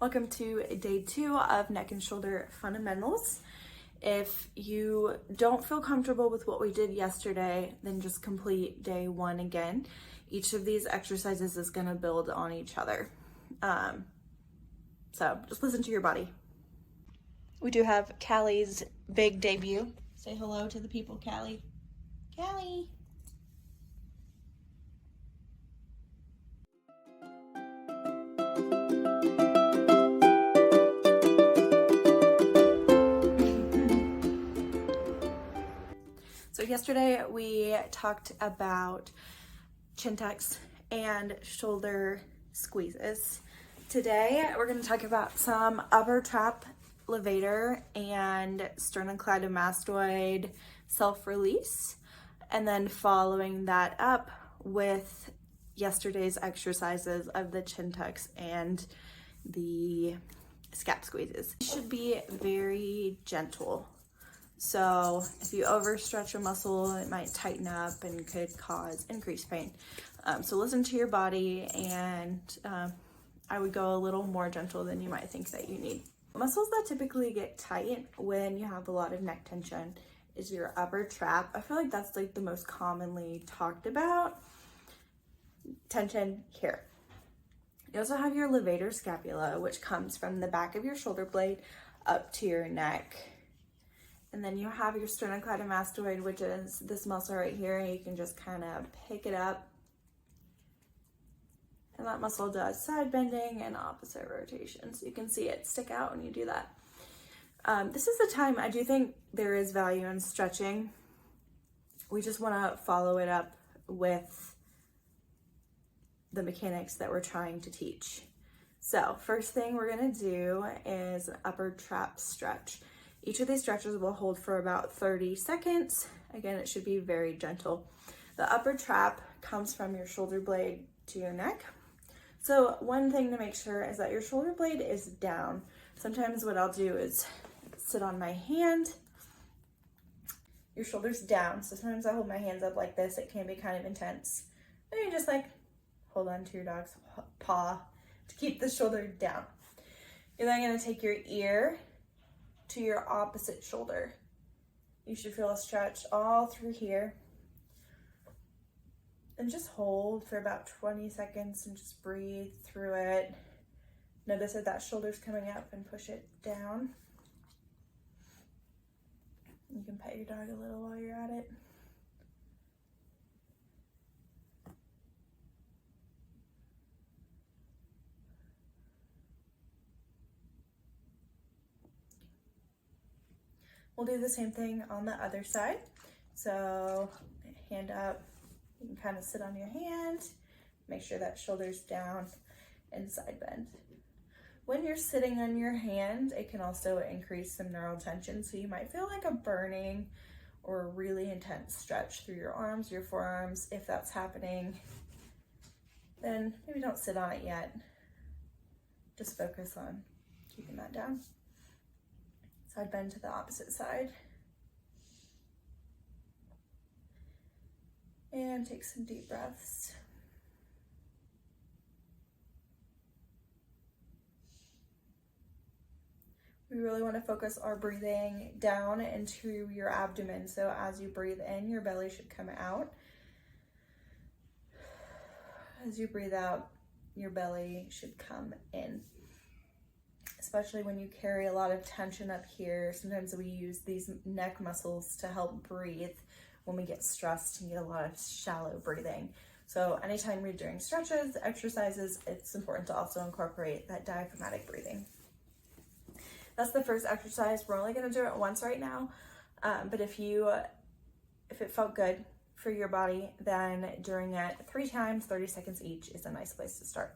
Welcome to day 2 of neck and shoulder fundamentals. If you don't feel comfortable with what we did yesterday, then just complete day 1 again. Each of these exercises is going to build on each other. So just listen to your body. We do have Callie's big debut. Say hello to the people, Callie. Callie. So yesterday we talked about chin tucks and shoulder squeezes. Today we're going to talk about some upper trap levator and sternocleidomastoid self-release, and then following that up with yesterday's exercises of the chin tucks and the scap squeezes. It should be very gentle. So if you overstretch a muscle, it might tighten up and could cause increased pain. So listen to your body, and I would go a little more gentle than you might think that you need. Muscles that typically get tight when you have a lot of neck tension is your upper trap. I feel like that's like the most commonly talked about tension here. You also have your levator scapula, which comes from the back of your shoulder blade up to your neck. And then you have your sternocleidomastoid, which is this muscle right here. You can just kind of pick it up. And that muscle does side bending and opposite rotations. You can see it stick out when you do that. This is the time I do think there is value in stretching. We just want to follow it up with the mechanics that we're trying to teach. So first thing we're going to do is an upper trap stretch. Each of these stretches will hold for about 30 seconds. Again, it should be very gentle. The upper trap comes from your shoulder blade to your neck. So one thing to make sure is that your shoulder blade is down. Sometimes what I'll do is sit on my hand. Your shoulder's down. So sometimes I hold my hands up like this. It can be kind of intense. And you just like hold on to your dog's paw to keep the shoulder down. You're then going to take your ear to your opposite shoulder. You should feel a stretch all through here. And just hold for about 20 seconds and just breathe through it. Notice that shoulder's coming up and push it down. You can pet your dog a little while you're at it. We'll do the same thing on the other side. So hand up, you can kind of sit on your hand, make sure that shoulder's down and side bend. When you're sitting on your hand, it can also increase some neural tension. So you might feel like a burning or a really intense stretch through your arms, your forearms. If that's happening, then maybe don't sit on it yet. Just focus on keeping that down. Side bend to the opposite side. And take some deep breaths. We really want to focus our breathing down into your abdomen. So as you breathe in, your belly should come out. As you breathe out, your belly should come in. Especially when you carry a lot of tension up here. Sometimes we use these neck muscles to help breathe when we get stressed and get a lot of shallow breathing. So anytime we're doing stretches, exercises, it's important to also incorporate that diaphragmatic breathing. That's the first exercise. We're only going to do it once right now, but if it felt good for your body, then doing it 3 times, 30 seconds each is a nice place to start.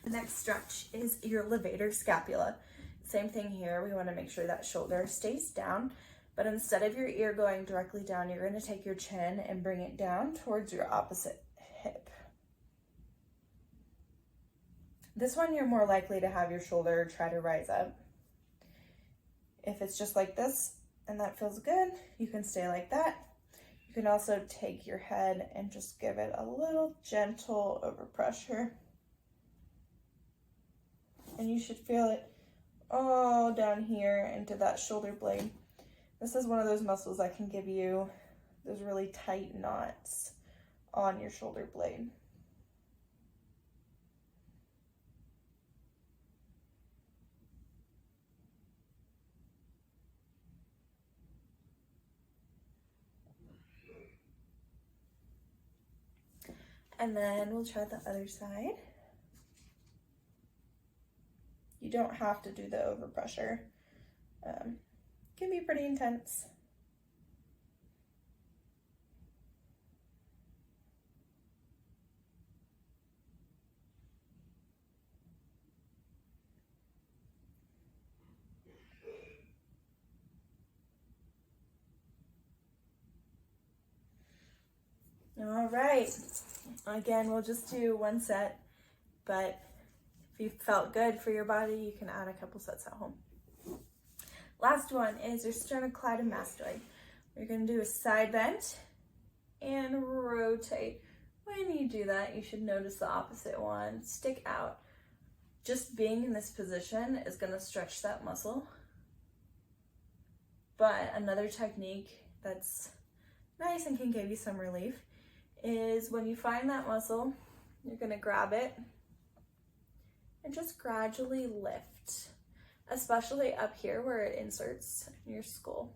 The next stretch is your levator scapula. Same thing here. We want to make sure that shoulder stays down, but instead of your ear going directly down, you're going to take your chin and bring it down towards your opposite hip. This one, you're more likely to have your shoulder try to rise up. If it's just like this and that feels good, you can stay like that. You can also take your head and just give it a little gentle overpressure. And you should feel it all down here into that shoulder blade. This is one of those muscles that can give you those really tight knots on your shoulder blade. And then we'll try the other side. You don't have to do the overpressure. It can be pretty intense. All right, again, we'll just do one set, but if you felt good for your body, you can add a couple sets at home. Last one is your sternocleidomastoid. You're gonna do a side bend and rotate. When you do that, you should notice the opposite one stick out. Just being in this position is gonna stretch that muscle. But another technique that's nice and can give you some relief is when you find that muscle, you're gonna grab it and just gradually lift, especially up here where it inserts in your skull.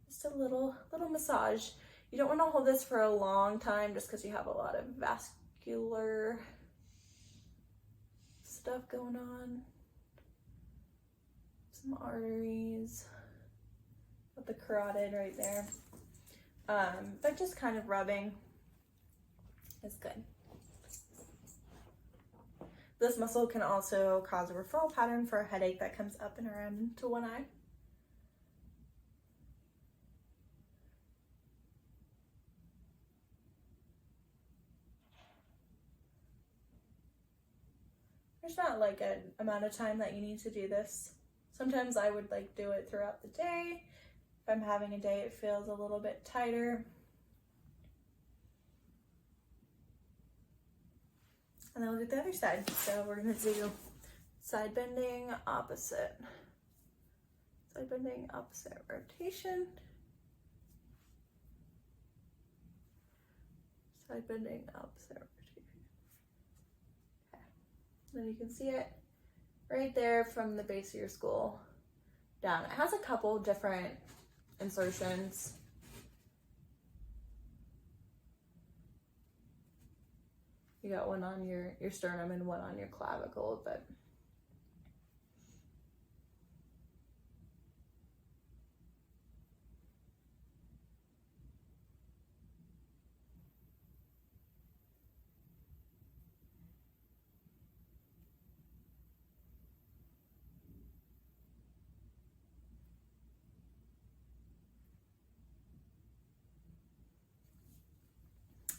Just a little massage. You don't wanna hold this for a long time just because you have a lot of vascular stuff going on. Some arteries, got the carotid right there. But just kind of rubbing is good. This muscle can also cause a referral pattern for a headache that comes up and around into one eye. There's not like an amount of time that you need to do this. Sometimes I would like do it throughout the day. If I'm having a day it feels a little bit tighter. And then we'll do the other side. So we're gonna do side bending, opposite. Side bending, opposite rotation. Side bending, opposite rotation. Okay. Then you can see it right there from the base of your skull down. It has a couple different insertions. You got one on your sternum and one on your clavicle, but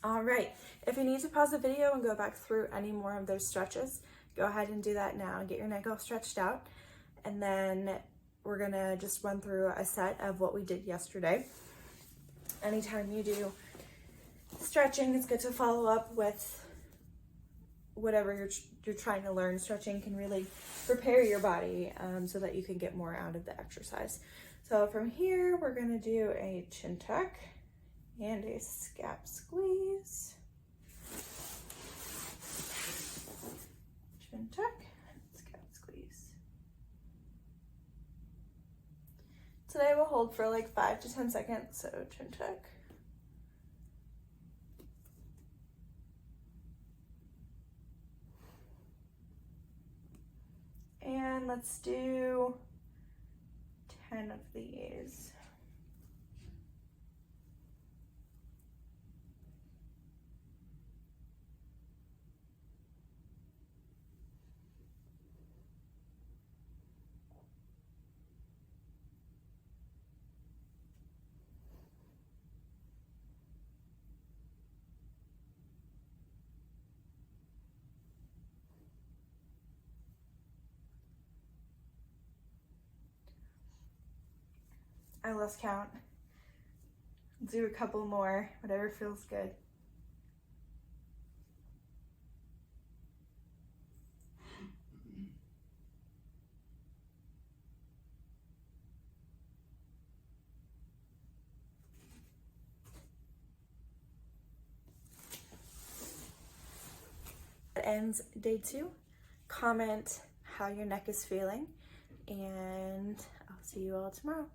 all right, if you need to pause the video and go back through any more of those stretches, go ahead and do that now and get your neck all stretched out. And then we're gonna just run through a set of what we did yesterday. Anytime you do stretching, it's good to follow up with whatever you're trying to learn. Stretching can really prepare your body so that you can get more out of the exercise. So from here, we're gonna do a chin tuck and a scap squeeze. Chin tuck, scap squeeze. Today we'll hold for like 5 to 10 seconds, so chin tuck. And let's do 10 of these. I lost count. Do a couple more, whatever feels good. ends day 2. Comment how your neck is feeling, and I'll see you all tomorrow.